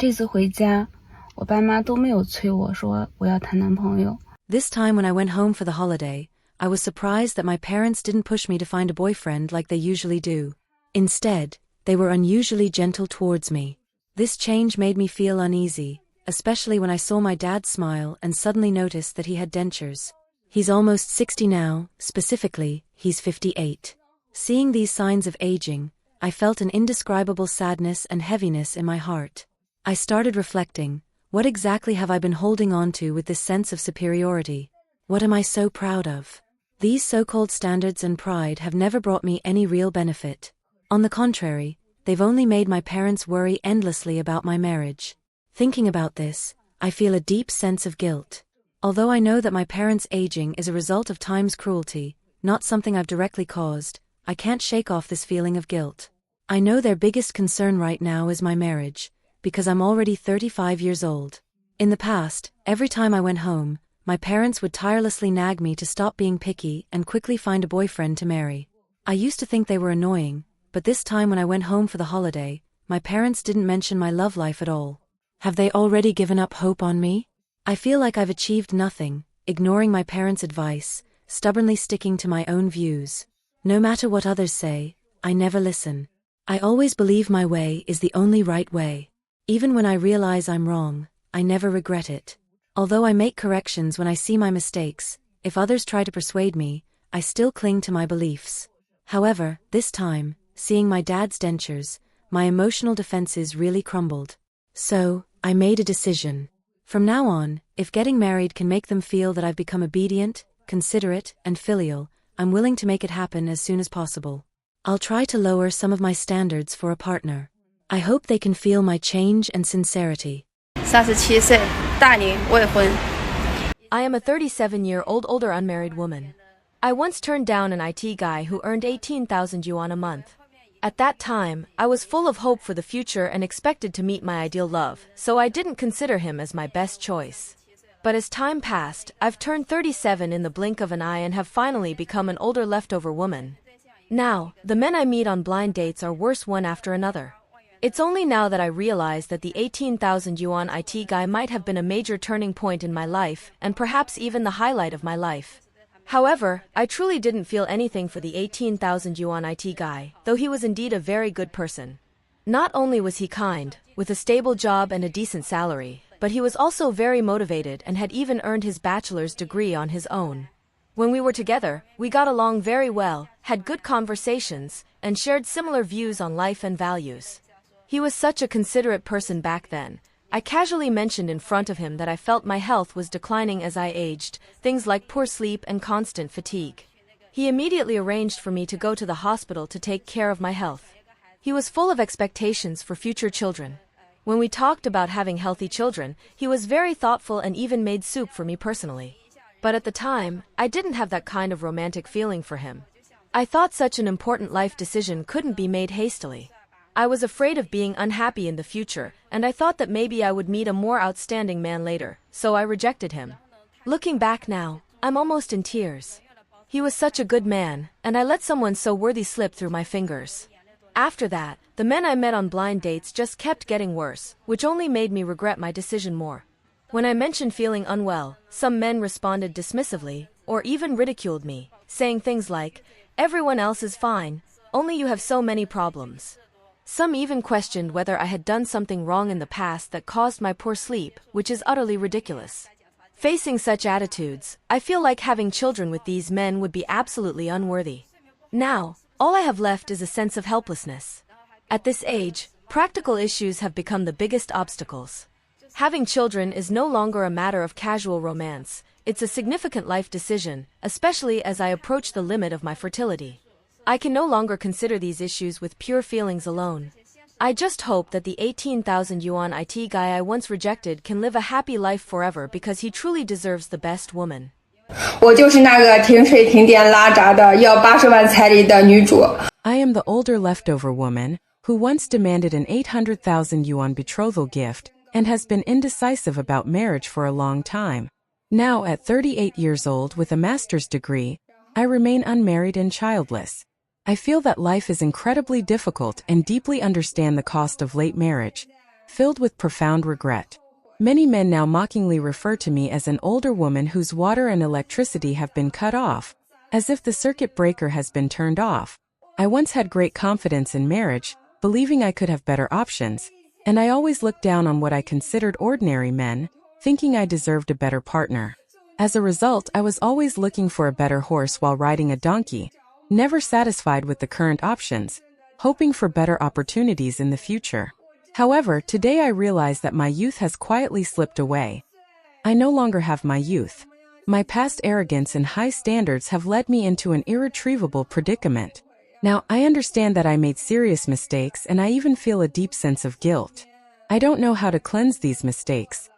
这次回家，我爸妈都没有催我说我要谈男朋友。 This time when I went home for the holiday, I was surprised that my parents didn't push me to find a boyfriend like they usually do. Instead, they were unusually gentle towards me. This change made me feel uneasy, especially when I saw my dad smile and suddenly noticed that he had dentures. He's almost 60 now, specifically, he's 58. Seeing these signs of aging, I felt an indescribable sadness and heaviness in my heart. I started reflecting, what exactly have I been holding on to with this sense of superiority? What am I so proud of? These so-called standards and pride have never brought me any real benefit. On the contrary, they've only made my parents worry endlessly about my marriage. Thinking about this, I feel a deep sense of guilt. Although I know that my parents' aging is a result of time's cruelty, not something I've directly caused, I can't shake off this feeling of guilt. I know their biggest concern right now is my marriage, because I'm already 35 years old. In the past, every time I went home, my parents would tirelessly nag me to stop being picky and quickly find a boyfriend to marry. I used to think they were annoying, but this time when I went home for the holiday, my parents didn't mention my love life at all. Have they already given up hope on me? I feel like I've achieved nothing, ignoring my parents' advice, stubbornly sticking to my own views. No matter what others say, I never listen. I always believe my way is the only right way. Even when I realize I'm wrong, I never regret it. Although I make corrections when I see my mistakes, if others try to persuade me, I still cling to my beliefs. However, this time, seeing my dad's dentures, my emotional defenses really crumbled. So, I made a decision. From now on, if getting married can make them feel that I've become obedient, considerate, and filial, I'm willing to make it happen as soon as possible. I'll try to lower some of my standards for a partner. I hope they can feel my change and sincerity. 37岁，大龄未婚。 I am a 37-year-old older unmarried woman. I once turned down an IT guy who earned 18,000 yuan a month. At that time, I was full of hope for the future and expected to meet my ideal love, so I didn't consider him as my best choice. But as time passed, I've turned 37 in the blink of an eye and have finally become an older leftover woman. Now, the men I meet on blind dates are worse one after another. It's only now that I realize that the 18,000 yuan IT guy might have been a major turning point in my life, and perhaps even the highlight of my life. However, I truly didn't feel anything for the 18,000 yuan IT guy, though he was indeed a very good person. Not only was he kind, with a stable job and a decent salary, but he was also very motivated and had even earned his bachelor's degree on his own. When we were together, we got along very well, had good conversations, and shared similar views on life and values. He was such a considerate person back then. I casually mentioned in front of him that I felt my health was declining as I aged, things like poor sleep and constant fatigue. He immediately arranged for me to go to the hospital to take care of my health. He was full of expectations for future children. When we talked about having healthy children, he was very thoughtful and even made soup for me personally. But at the time, I didn't have that kind of romantic feeling for him. I thought such an important life decision couldn't be made hastily. I was afraid of being unhappy in the future, and I thought that maybe I would meet a more outstanding man later, so I rejected him. Looking back now, I'm almost in tears. He was such a good man, and I let someone so worthy slip through my fingers. After that, the men I met on blind dates just kept getting worse, which only made me regret my decision more. When I mentioned feeling unwell, some men responded dismissively, or even ridiculed me, saying things like, "Everyone else is fine, only you have so many problems." Some even questioned whether I had done something wrong in the past that caused my poor sleep, which is utterly ridiculous. Facing such attitudes, I feel like having children with these men would be absolutely unworthy. Now, all I have left is a sense of helplessness. At this age, practical issues have become the biggest obstacles. Having children is no longer a matter of casual romance, it's a significant life decision, especially as I approach the limit of my fertility. I can no longer consider these issues with pure feelings alone. I just hope that the 18,000 yuan IT guy I once rejected can live a happy life forever because he truly deserves the best woman. 我就是那个停水停电拉闸的要80万彩礼的女主。 I am the older leftover woman who once demanded an 800,000 yuan betrothal gift and has been indecisive about marriage for a long time. Now at 38 years old with a master's degree, I remain unmarried and childless. I feel that life is incredibly difficult and deeply understand the cost of late marriage. filled with profound regret. Many men now mockingly refer to me as an older woman whose water and electricity have been cut off, as if the circuit breaker has been turned off. I once had great confidence in marriage, believing I could have better options, and I always looked down on what I considered ordinary men, thinking I deserved a better partner. As a result, I was always looking for a better horse while riding a donkey, never satisfied with the current options, hoping for better opportunities in the future. However, today I realize that my youth has quietly slipped away. I no longer have my youth. My past arrogance and high standards have led me into an irretrievable predicament. Now, I understand that I made serious mistakes and I even feel a deep sense of guilt. I don't know how to cleanse these mistakes.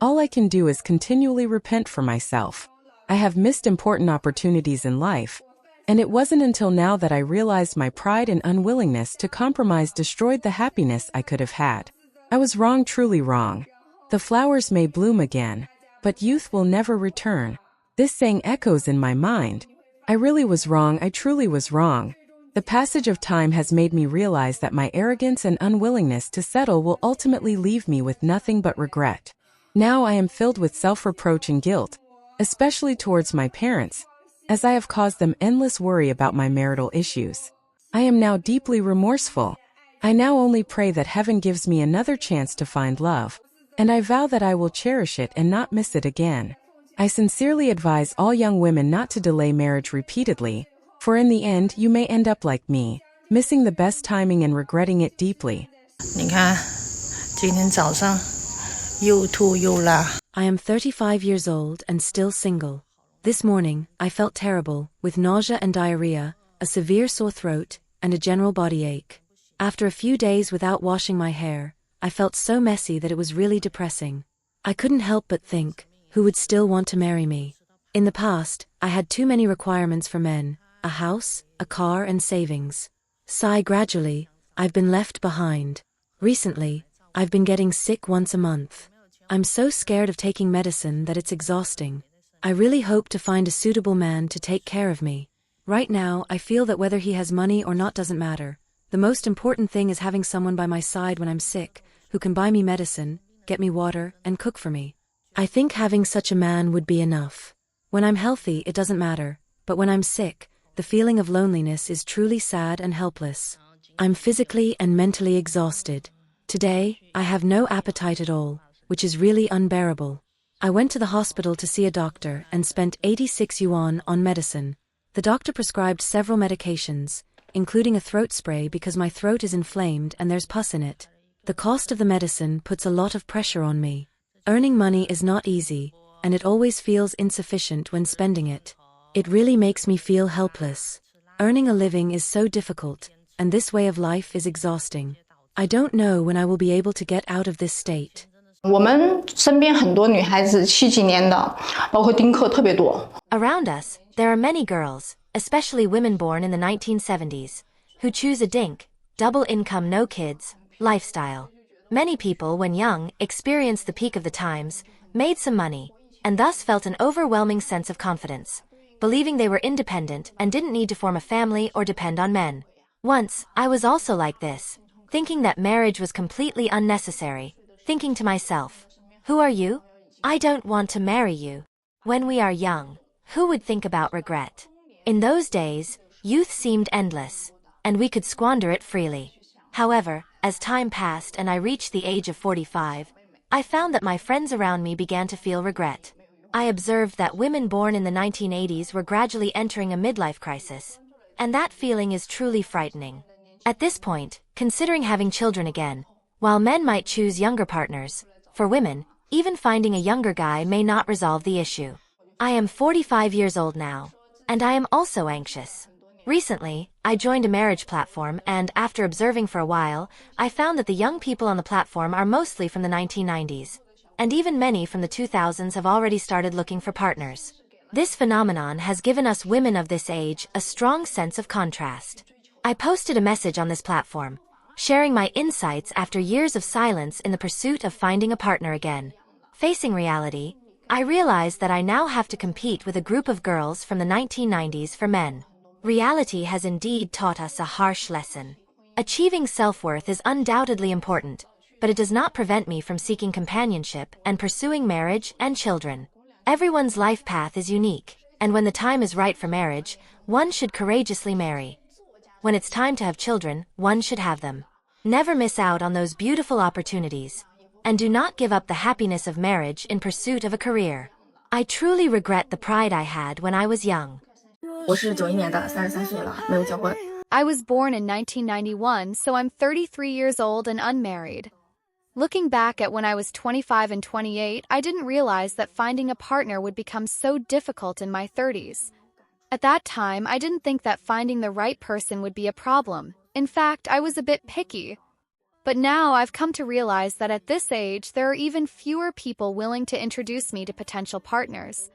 All I can do is continually repent for myself. I have missed important opportunities in life, and it wasn't until now that I realized my pride and unwillingness to compromise destroyed the happiness I could have had. I was wrong, truly wrong. The flowers may bloom again, but youth will never return. This saying echoes in my mind. I really was wrong, I truly was wrong. The passage of time has made me realize that my arrogance and unwillingness to settle will ultimately leave me with nothing but regret. Now I am filled with self-reproach and guilt, especially towards my parents, as I have caused them endless worry about my marital issues. I am now deeply remorseful. I now only pray that heaven gives me another chance to find love, and I vow that I will cherish it and not miss it again. I sincerely advise all young women not to delay marriage repeatedly, for in the end you may end up like me, missing the best timing and regretting it deeply. 你看，今天早上又吐又拉。 I am 35 years old and still single. This morning, I felt terrible, with nausea and diarrhea, a severe sore throat, and a general body ache. After a few days without washing my hair, I felt so messy that it was really depressing. I couldn't help but think, who would still want to marry me? In the past, I had too many requirements for men, a house, a car, and savings. Gradually, I've been left behind. Recently, I've been getting sick once a month. I'm so scared of taking medicine that it's exhausting. I really hope to find a suitable man to take care of me. Right now, I feel that whether he has money or not doesn't matter. The most important thing is having someone by my side when I'm sick, who can buy me medicine, get me water, and cook for me. I think having such a man would be enough. When I'm healthy, it doesn't matter, but when I'm sick, the feeling of loneliness is truly sad and helpless. I'm physically and mentally exhausted. Today, I have no appetite at all, which is really unbearable. I went to the hospital to see a doctor and spent 86 yuan on medicine. The doctor prescribed several medications, including a throat spray because my throat is inflamed and there's pus in it. The cost of the medicine puts a lot of pressure on me. Earning money is not easy, and it always feels insufficient when spending it. It really makes me feel helpless. Earning a living is so difficult, and this way of life is exhausting. I don't know when I will be able to get out of this state. 我们身边很多女孩子七几年的，包括丁克特别多。 Around us, there are many girls, especially women born in the 1970s, who choose a dink, double income no kids, lifestyle. Many people, when young, experienced the peak of the times, made some money, and thus felt an overwhelming sense of confidence, believing they were independent and didn't need to form a family or depend on men. Once, I was also like this, thinking that marriage was completely unnecessary, thinking to myself, who are you? I don't want to marry you. When we are young, who would think about regret? In those days, youth seemed endless, and we could squander it freely. However, as time passed and I reached the age of 45, I found that my friends around me began to feel regret. I observed that women born in the 1980s were gradually entering a midlife crisis, and that feeling is truly frightening. At this point, considering having children again, while men might choose younger partners, for women, even finding a younger guy may not resolve the issue. I am 45 years old now, and I am also anxious. Recently, I joined a marriage platform and, after observing for a while, I found that the young people on the platform are mostly from the 1990s, and even many from the 2000s have already started looking for partners. This phenomenon has given us women of this age a strong sense of contrast. I posted a message on this platform, sharing my insights after years of silence in the pursuit of finding a partner again. Facing reality, I realized that I now have to compete with a group of girls from the 1990s for men. Reality has indeed taught us a harsh lesson. Achieving self-worth is undoubtedly important, but it does not prevent me from seeking companionship and pursuing marriage and children. Everyone's life path is unique, and when the time is right for marriage, one should courageously marry. When it's time to have children, one should have them. Never miss out on those beautiful opportunities. And do not give up the happiness of marriage in pursuit of a career. I truly regret the pride I had when I was young. 我是91年的，33岁了，没有结婚。 I was born in 1991, so I'm 33 years old and unmarried. Looking back at when I was 25 and 28, I didn't realize that finding a partner would become so difficult in my 30s. At that time, I didn't think that finding the right person would be a problem. In fact, I was a bit picky. But now I've come to realize that at this age, there are even fewer people willing to introduce me to potential partners.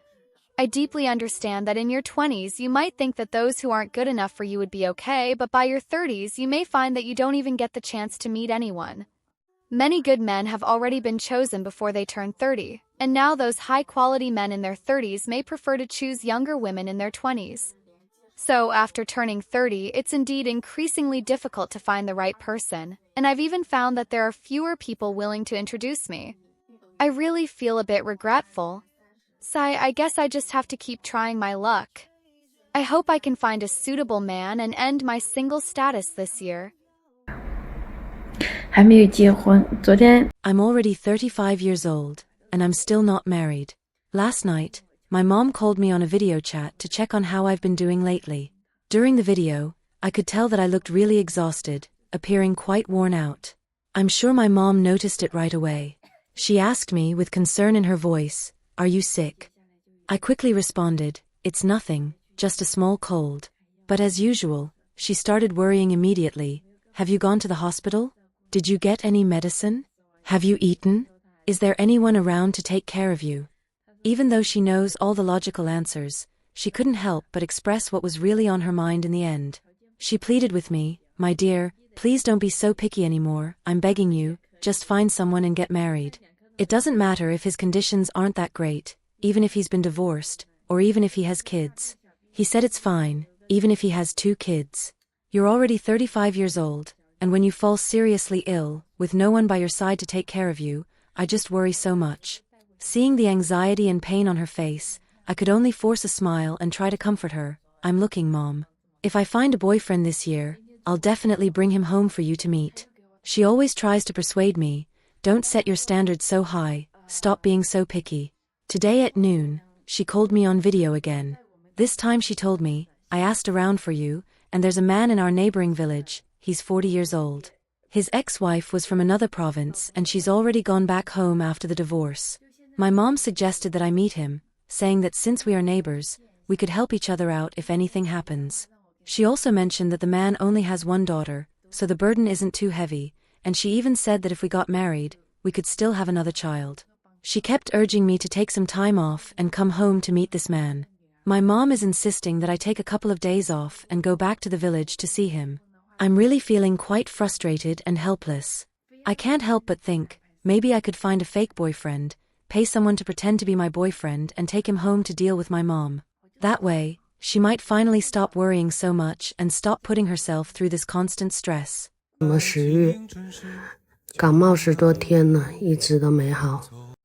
I deeply understand that in your 20s, you might think that those who aren't good enough for you would be okay, but by your 30s, you may find that you don't even get the chance to meet anyone. Many good men have already been chosen before they turn 30, and now those high-quality men in their 30s may prefer to choose younger women in their 20s. So, after turning 30, it's indeed increasingly difficult to find the right person, and I've even found that there are fewer people willing to introduce me. I really feel a bit regretful. So I guess I just have to keep trying my luck. I hope I can find a suitable man and end my single status this year. 还没有结婚。昨天 I'm already 35 years old, and I'm still not married. Last night, my mom called me on a video chat to check on how I've been doing lately. During the video, I could tell that I looked really exhausted, appearing quite worn out. I'm sure my mom noticed it right away. She asked me with concern in her voice, "Are you sick?" I quickly responded, "It's nothing, just a small cold." But as usual, she started worrying immediately. "Have you gone to the hospital? Did you get any medicine? Have you eaten? Is there anyone around to take care of you?" Even though she knows all the logical answers, she couldn't help but express what was really on her mind in the end. She pleaded with me, "My dear, please don't be so picky anymore, I'm begging you, just find someone and get married. It doesn't matter if his conditions aren't that great, even if he's been divorced, or even if he has kids. He said it's fine, even if he has 2 kids. You're already 35 years old, and when you fall seriously ill, with no one by your side to take care of you, I just worry so much." Seeing the anxiety and pain on her face, I could only force a smile and try to comfort her. "I'm looking, Mom. If I find a boyfriend this year, I'll definitely bring him home for you to meet." She always tries to persuade me, "Don't set your standards so high, stop being so picky." Today at noon, she called me on video again. This time she told me, "I asked around for you, and there's a man in our neighboring village, he's 40 years old. His ex-wife was from another province and she's already gone back home after the divorce. My mom suggested that I meet him, saying that since we are neighbors, we could help each other out if anything happens. She also mentioned that the man only has 1 daughter, so the burden isn't too heavy, and she even said that if we got married, we could still have another child. She kept urging me to take some time off and come home to meet this man. My mom is insisting that I take a couple of days off and go back to the village to see him. I'm really feeling quite frustrated and helpless. I can't help but think, maybe I could find a fake boyfriend, pay someone to pretend to be my boyfriend and take him home to deal with my mom. That way, she might finally stop worrying so much and stop putting herself through this constant stress. 什么10月，感冒10多天了，一直都没好。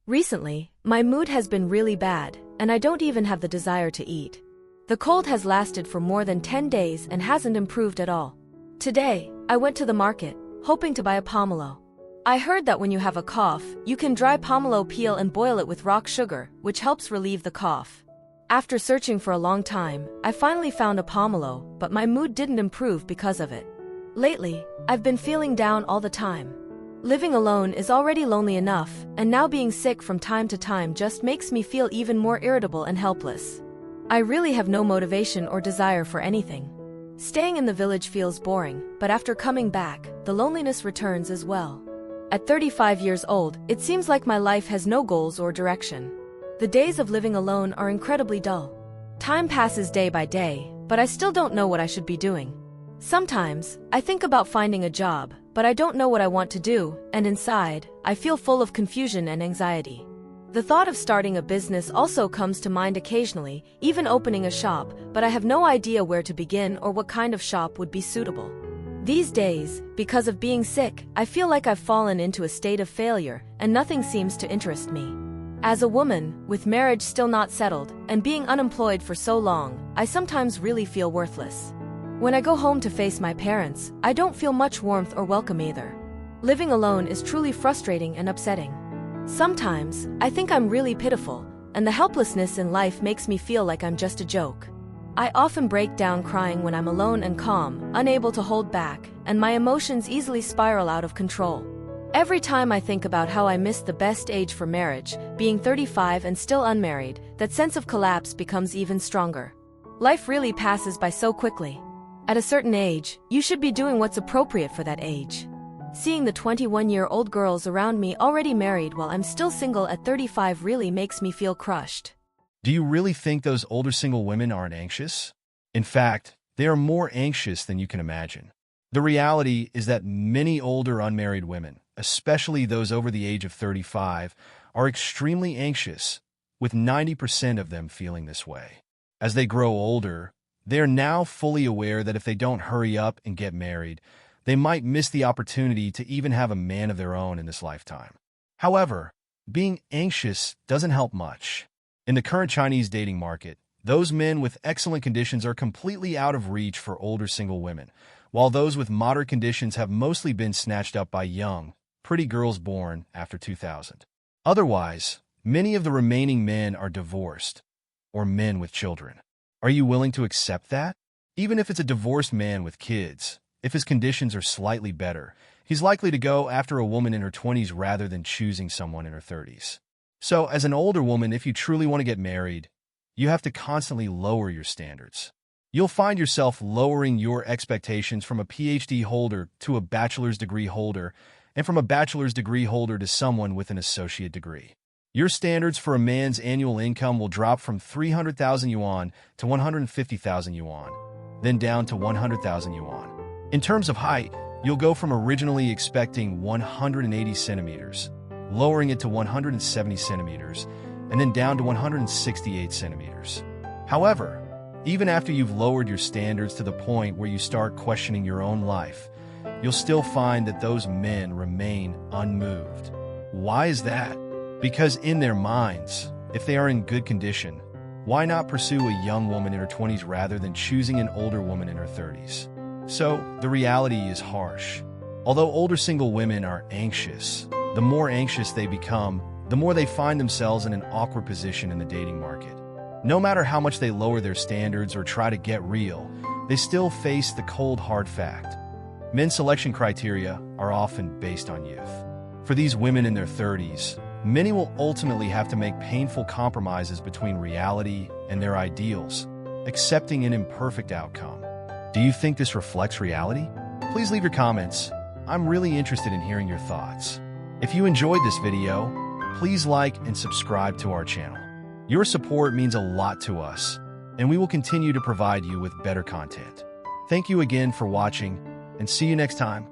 Recently, my mood has been really bad, and I don't even have the desire to eat. The cold has lasted for more than 10 days and hasn't improved at all. Today, I went to the market, hoping to buy a pomelo. I heard that when you have a cough, you can dry pomelo peel and boil it with rock sugar, which helps relieve the cough. After searching for a long time, I finally found a pomelo, but my mood didn't improve because of it. Lately, I've been feeling down all the time. Living alone is already lonely enough, and now being sick from time to time just makes me feel even more irritable and helpless. I really have no motivation or desire for anything. Staying in the village feels boring, but after coming back, the loneliness returns as well. At 35 years old, it seems like my life has no goals or direction. The days of living alone are incredibly dull. Time passes day by day, but I still don't know what I should be doing. Sometimes, I think about finding a job, but I don't know what I want to do, and inside, I feel full of confusion and anxiety. The thought of starting a business also comes to mind occasionally, even opening a shop, but I have no idea where to begin or what kind of shop would be suitable. These days, because of being sick, I feel like I've fallen into a state of failure, and nothing seems to interest me. As a woman, with marriage still not settled, and being unemployed for so long, I sometimes really feel worthless. When I go home to face my parents, I don't feel much warmth or welcome either. Living alone is truly frustrating and upsetting. Sometimes, I think I'm really pitiful, and the helplessness in life makes me feel like I'm just a joke. I often break down crying when I'm alone and calm, unable to hold back, and my emotions easily spiral out of control. Every time I think about how I missed the best age for marriage, being 35 and still unmarried, that sense of collapse becomes even stronger. Life really passes by so quickly. At a certain age, you should be doing what's appropriate for that age. Seeing the 21-year-old girls around me already married while I'm still single at 35 really makes me feel crushed. Do you really think those older single women aren't anxious? In fact, they are more anxious than you can imagine. The reality is that many older unmarried women, especially those over the age of 35, are extremely anxious, with 90% of them feeling this way. As they grow older, they are now fully aware that if they don't hurry up and get married, they might miss the opportunity to even have a man of their own in this lifetime. However, being anxious doesn't help much. In the current Chinese dating market, those men with excellent conditions are completely out of reach for older single women, while those with moderate conditions have mostly been snatched up by young, pretty girls born after 2000. Otherwise, many of the remaining men are divorced, or men with children. Are you willing to accept that? Even if it's a divorced man with kids, if his conditions are slightly better, he's likely to go after a woman in her 20s rather than choosing someone in her 30s. So, as an older woman, if you truly want to get married, you have to constantly lower your standards. You'll find yourself lowering your expectations from a PhD holder to a bachelor's degree holder, and from a bachelor's degree holder to someone with an associate degree. Your standards for a man's annual income will drop from 300,000 yuan to 150,000 yuan, then down to 100,000 yuan. In terms of height, you'll go from originally expecting 180 centimeters, lowering it to 170 centimeters, and then down to 168 centimeters. However, even after you've lowered your standards to the point where you start questioning your own life, you'll still find that those men remain unmoved. Why is that? Because in their minds, if they are in good condition, why not pursue a young woman in her 20s rather than choosing an older woman in her 30s? So, the reality is harsh. Although older single women are anxious, the more anxious they become, the more they find themselves in an awkward position in the dating market. No matter how much they lower their standards or try to get real, they still face the cold, hard fact. Men's selection criteria are often based on youth. For these women in their 30s, many will ultimately have to make painful compromises between reality and their ideals, accepting an imperfect outcome. Do you think this reflects reality? Please leave your comments. I'm really interested in hearing your thoughts. If you enjoyed this video, please like and subscribe to our channel. Your support means a lot to us, and we will continue to provide you with better content. Thank you again for watching, and see you next time.